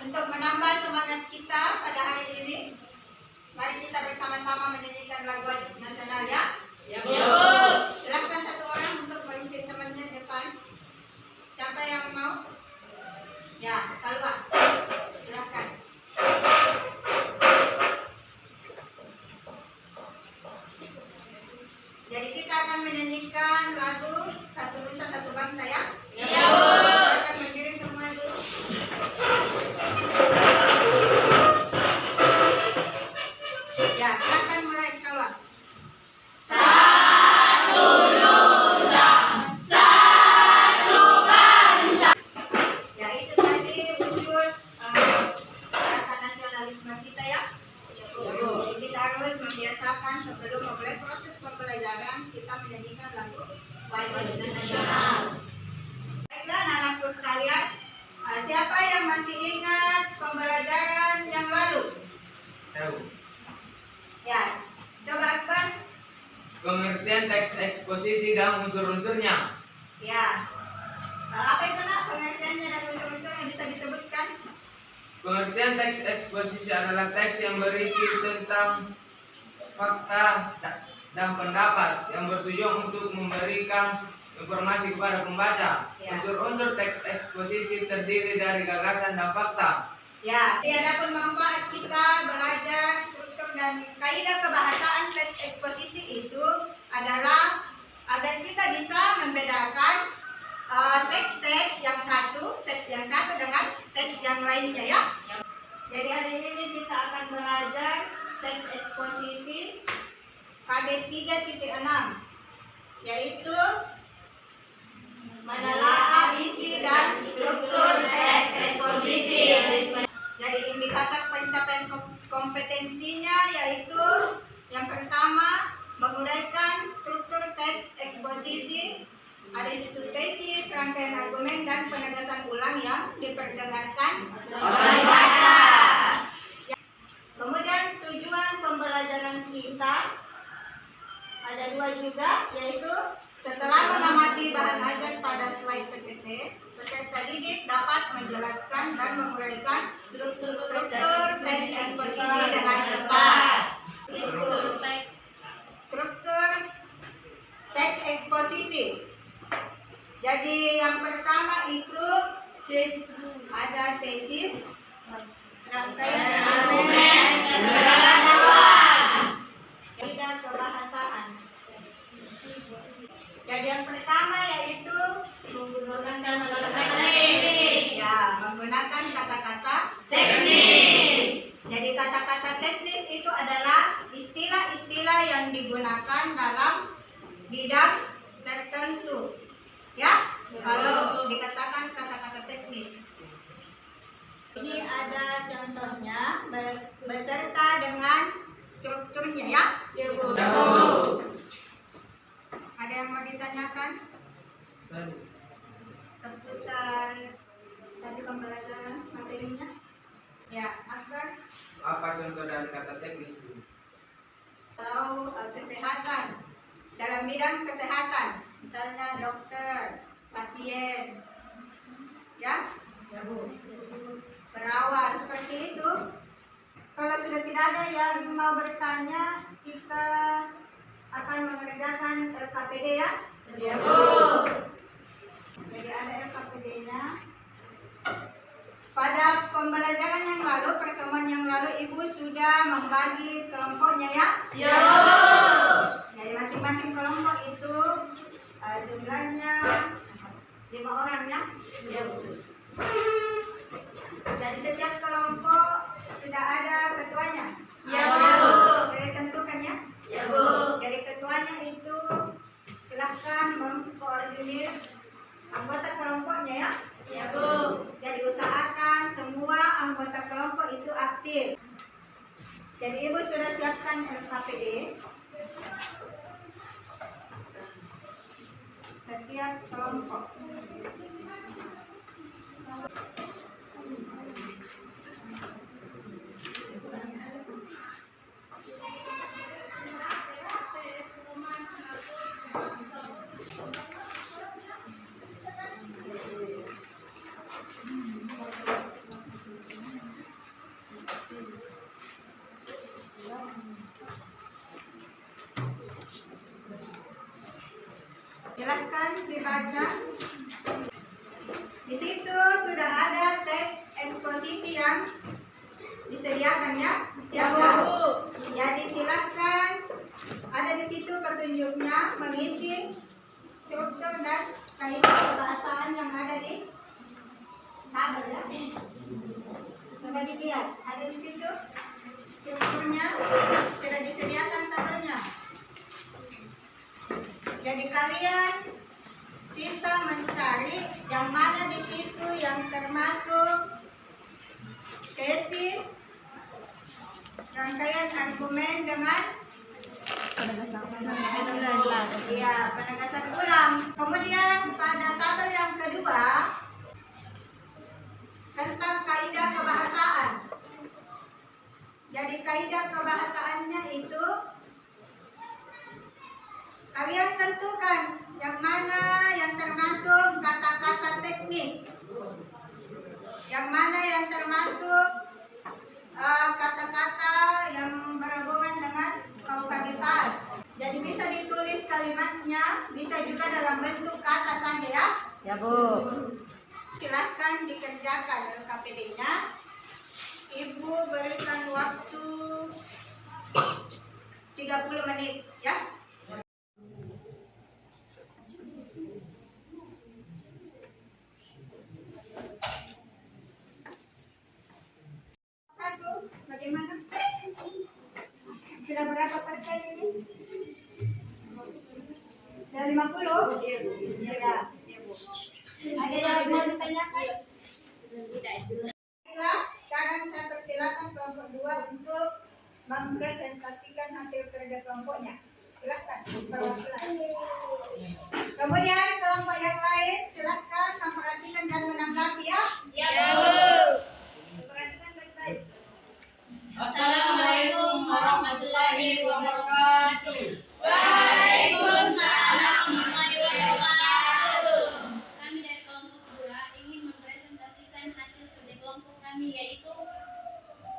Untuk menambah semangat kita pada hari ini, mari kita bersama-sama menyanyikan lagu nasional ya. Ya, Bu. Silakan satu orang untuk memimpin temannya depan. Siapa yang mau? Ya, Salwa. Silakan. Jadi kita akan menyanyikan lagu Satu Nusa Satu Bangsa ya. Ya, Bu. Silakan berdiri semua dulu. Ya, silakan mulai Salwa. Satu Nusa, satu bangsa. Ya, itu tadi wujud rasa nasionalisme kita ya. Jadi kita harus membiasakan sebelum memulai proses pembelajaran kita menyanyikan lagu nasional. Baiklah anak-anakku sekalian, siapa yang masih ingat pembelajaran yang lalu? Tahu. Ya, coba Akbar. Pengertian teks eksposisi dan unsur-unsurnya. Ya, apa itu nak pengertiannya dan unsur-unsur yang bisa disebutkan? Pengertian teks eksposisi adalah teks yang berisi tentang fakta dan pendapat yang bertujuan untuk memberikan informasi kepada pembaca. Ya. Unsur-unsur teks eksposisi terdiri dari gagasan dan fakta. Ya, tiada pun manfaat kita belajar struktur dan kaidah kebahasaan teks eksposisi itu adalah agar kita bisa membedakan teks-teks yang satu dengan teks yang lainnya ya. Jadi hari ini kita akan belajar teks eksposisi KD 3.6 yaitu menelaah isi dan struktur teks eksposisi. Jadi indikator pencapaian kompetensinya yaitu yang pertama menguraikan struktur teks eksposisi, analisis tesis, rangkaian argumen dan penegasan ulang yang diperdengarkan oleh baca. Kemudian tujuan pembelajaran kita ada dua juga, yaitu setelah mengamati bahan ajar pada slide PPT, peserta didik dapat menjelaskan dan menguraikan struktur teks eksposisi dengan tepat. Struktur teks eksposisi. Jadi yang pertama itu ada tesis, rangkaian argumen, kaidah kebahasaan. Jadi yang pertama yaitu menggunakan kata-kata teknis. Jadi kata-kata teknis itu adalah istilah-istilah yang digunakan dalam bidang tertentu. Ya, kalau dikatakan kata-kata teknis. Ini ada contohnya beserta dengan strukturnya ya. Ada yang mau ditanyakan seputar tadi pembelajaran materinya? Ya, Akbar. Apa contoh dari kata teknis itu? Tahu kesehatan dalam bidang kesehatan, misalnya dokter, pasien, ya, perawat seperti itu. Kalau sudah tidak ada yang mau bertanya, kita akan mengerjakan LKPD ya. Ya, Bu. Jadi ada LKPD-nya. Pada pembelajaran yang lalu, pertemuan yang lalu, Ibu sudah membagi kelompoknya ya. Ya, Bu. Jadi masing-masing kelompok itu jumlahnya 5 orang ya. Ya, Bu. Jadi setiap kelompok sudah ada ketuanya. Ya, Bu. Jadi tentukan ya. Ya, Bu. Jadi ketuanya itu silahkan mengkoordinir anggota kelompoknya ya. Ya, Bu. Jadi usahakan semua anggota kelompok itu aktif. Jadi Ibu sudah siapkan LKPD. Setiap kelompok. Silahkan dibaca. Di situ sudah ada teks eksposisi yang disediakan ya. Siap kan? Jadi silahkan ada di situ petunjuknya mengisi struktur dan kaidah kebahasaan yang ada di tabel ya. Coba dilihat, ada di situ strukturnya, sudah disediakan tabelnya. Jadi kalian bisa mencari yang mana di situ yang termasuk tesis, rangkaian argumen dengan penegasan ulang. Kemudian pada tabel yang kedua tentang kaidah kebahasaan. Jadi kaidah kebahasaannya itu kalian tentukan yang mana yang termasuk kata-kata teknis, yang mana yang termasuk kata-kata yang berhubungan dengan kausalitas. Jadi bisa ditulis kalimatnya, bisa juga dalam bentuk kata saja ya. Ya, Bu. Silahkan dikerjakan LKPD-nya. Ibu berikan waktu 30 menit ya. Satu, bagaimana? Sudah berapa persen ini? Sudah 50? Sudah. Ada yang mau ditanyakan? Baiklah, sekarang saya persilakan kelompok 2 untuk mempresentasikan hasil kerja kelompoknya. Silakan, perwakilan. Kemudian kelompok yang lain silakan memperhatikan dan menanggapi ya. Ya, Bu. Perhatikan baik-baik. Assalamualaikum warahmatullahi wabarakatuh. Waalaikumsalam warahmatullahi wabarakatuh. Kami dari kelompok 2 ingin mempresentasikan hasil kerja kelompok kami, yaitu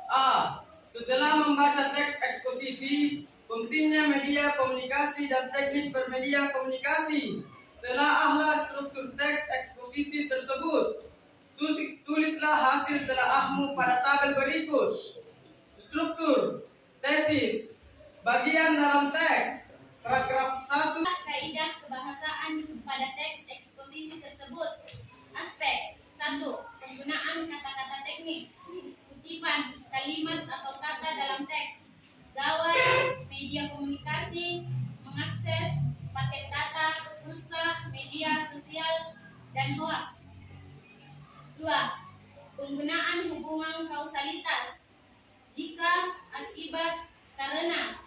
A. Setelah membaca teks eksposisi, pentingnya media komunikasi dan teknik bermedia komunikasi. Telaahlah struktur teks eksposisi tersebut. Tulislah hasil telaahmu pada tabel berikut. Struktur, tesis, bagian dalam teks, paragraf 1. kaidah kebahasaan pada teks eksposisi tersebut. Aspek 1. Penggunaan kata-kata teknis, kutipan, kalimat atau kata dalam teks, gawai, media komunikasi, mengakses, paket data, pulsa, media sosial, dan hoaks. 2. Penggunaan hubungan kausalitas, jika, akibat, karena.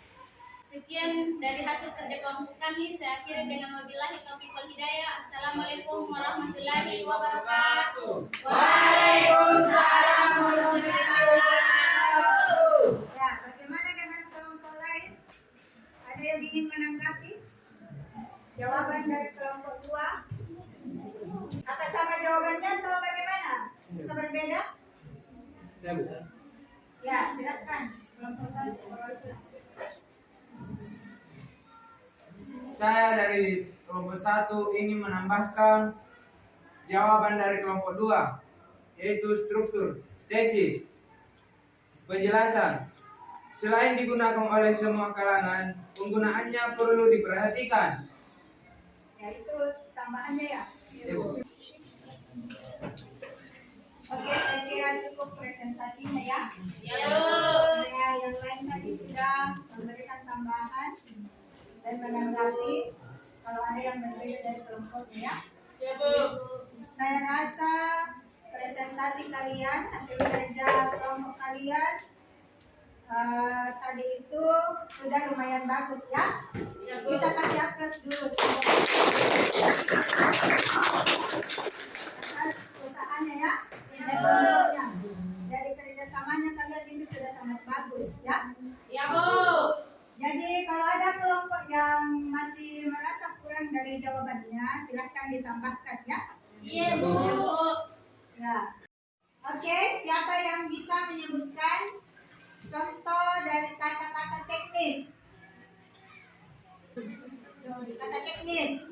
Sekian dari hasil kerja kelompok kami. Saya akhiri dengan wabillahi taufiq wal hidayah. Assalamualaikum warahmatullahi wabarakatuh. Waalaikumsalam warahmatullahi wabarakatuh. Ya, bagaimana dengan kelompok lain? Ada yang ingin menanggapi jawaban dari kelompok 2? Apa sama jawabannya atau bagaimana? Atau berbeda? Saya Bu. Ya, silakan. Kelompok 1. Saya dari kelompok 1 ingin menambahkan jawaban dari kelompok 2, yaitu struktur, tesis, penjelasan. Selain digunakan oleh semua kalangan, penggunaannya perlu diperhatikan. Ya, itu tambahannya ya. Ibu. Oke, saya kira cukup presentasinya ya. Ya, Bu. Ya, yang lain tadi sudah memberikan tambahan dan menanggapi kalau ada yang berbeda dari kelompoknya. Ya, Bu. Saya rasa presentasi kalian, hasil kerja kelompok kalian tadi itu sudah lumayan bagus ya. Ya, Bu. Kita kasih aplaus dulu. Atas usahanya ya. Ya, Bu. Ya. Jadi kerjasamanya kalian itu sudah sangat bagus ya. Ya, Bu. Jadi kalau ada kelompok yang masih merasa kurang dari jawabannya, silahkan ditambahkan ya. Iya, Bu. Ya. Oke, siapa yang bisa menyebutkan contoh dari kata-kata teknis? Kata teknis.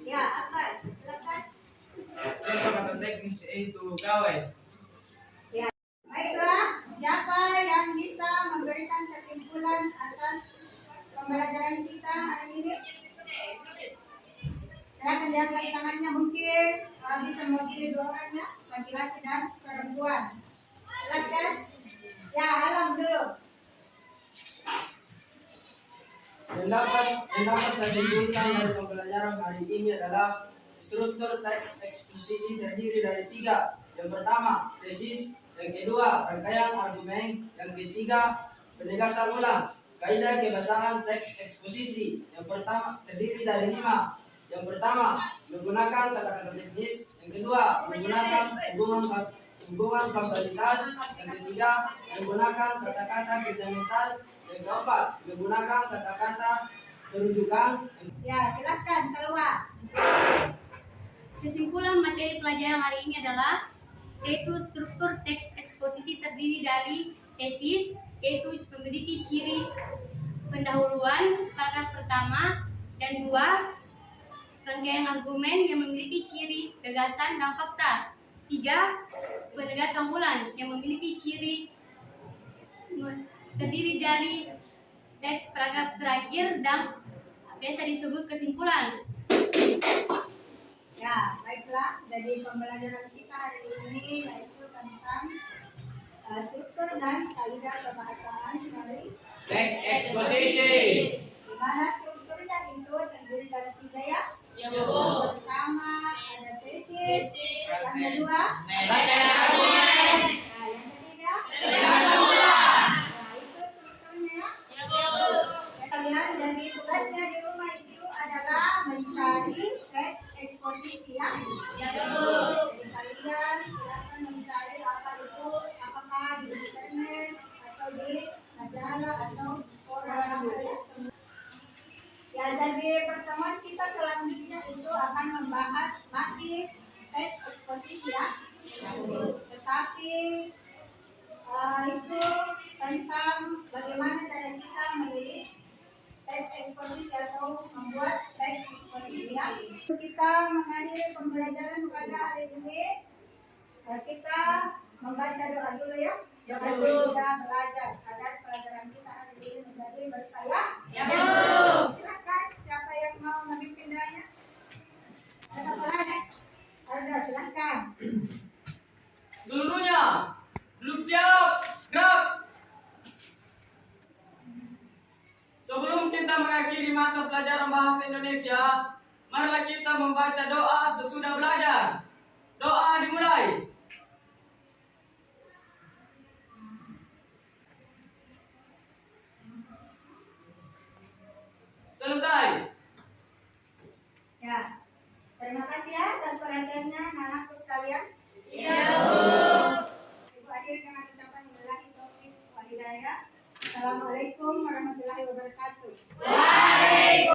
Ya, apa? Silakan. Contoh kata teknis yaitu gawai. Ya. Baiklah, siapa yang bisa memberikan kesimpulan atas pembelajaran kita hari ini? Silakan diangkat tangannya, mungkin bisa mewakili dua orangnya, laki-laki dan perempuan. Silakan. Ya, Alam dulu. Yang dapat saya simpulkan dari pembelajaran hari ini adalah struktur teks eksposisi terdiri dari 3. Yang pertama, tesis. Yang kedua, rangkaian argumen. Yang ketiga, penegasan ulang. Kaidah kebahasaan teks eksposisi. Yang pertama, terdiri dari 5. Yang pertama, menggunakan kata-kata teknis. Yang kedua, menggunakan hubungan kausalitas. Yang ketiga, menggunakan kata-kata fundamental. Yang keempat, menggunakan kata-kata perujukan. Ya, silakan Salwa. Kesimpulan materi pelajaran hari ini adalah yaitu struktur teks eksposisi terdiri dari tesis, yaitu memiliki ciri pendahuluan paragraf pertama dan 2, rangkaian argumen yang memiliki ciri gagasan dan fakta. 3, penegasan ulang yang memiliki ciri terdiri dari teks paragraf terakhir dan biasa disebut kesimpulan. Ya, baiklah. Jadi pembelajaran kita hari ini yaitu tentang struktur dan kaidah kebahasaan dari Teks eksposisi. di mana strukturnya itu terdiri dari 3 ya. Ya, Yang Bu. pertama ada tesis, yang kedua Rangkaian argumen. nah, yang ketiga Penegasan ulang. nah itu strukturnya ya. Ya, Bu. Kalian jadi tugasnya di rumah itu adalah mencari teks eksposisi ya. Ya, Bu. Jadi kalian silakan mencari apa itu, apakah di internet atau di majalah atau orang ya. Ya, jadi pertemuan kita selanjutnya itu akan membahas masih teks eksposisi ya. Tetapi itu tentang bagaimana cara kita menulis teks eksposisi atau membuat teks eksposisi ya. Kita mengakhiri pembelajaran pada hari ini. Kita membaca doa dulu ya. Doa sudah belajar agar pelajaran kita hari ini menjadi berfaedah. Ya, Bu. Silakan siapa yang mau memimpin doanya. Ada kelas. Ada silakan. Seluruhnya, belum siap, gerak. Sebelum kita mengakhiri mata pelajaran bahasa Indonesia, marilah kita membaca doa sesudah belajar. Doa dimulai. Selesai.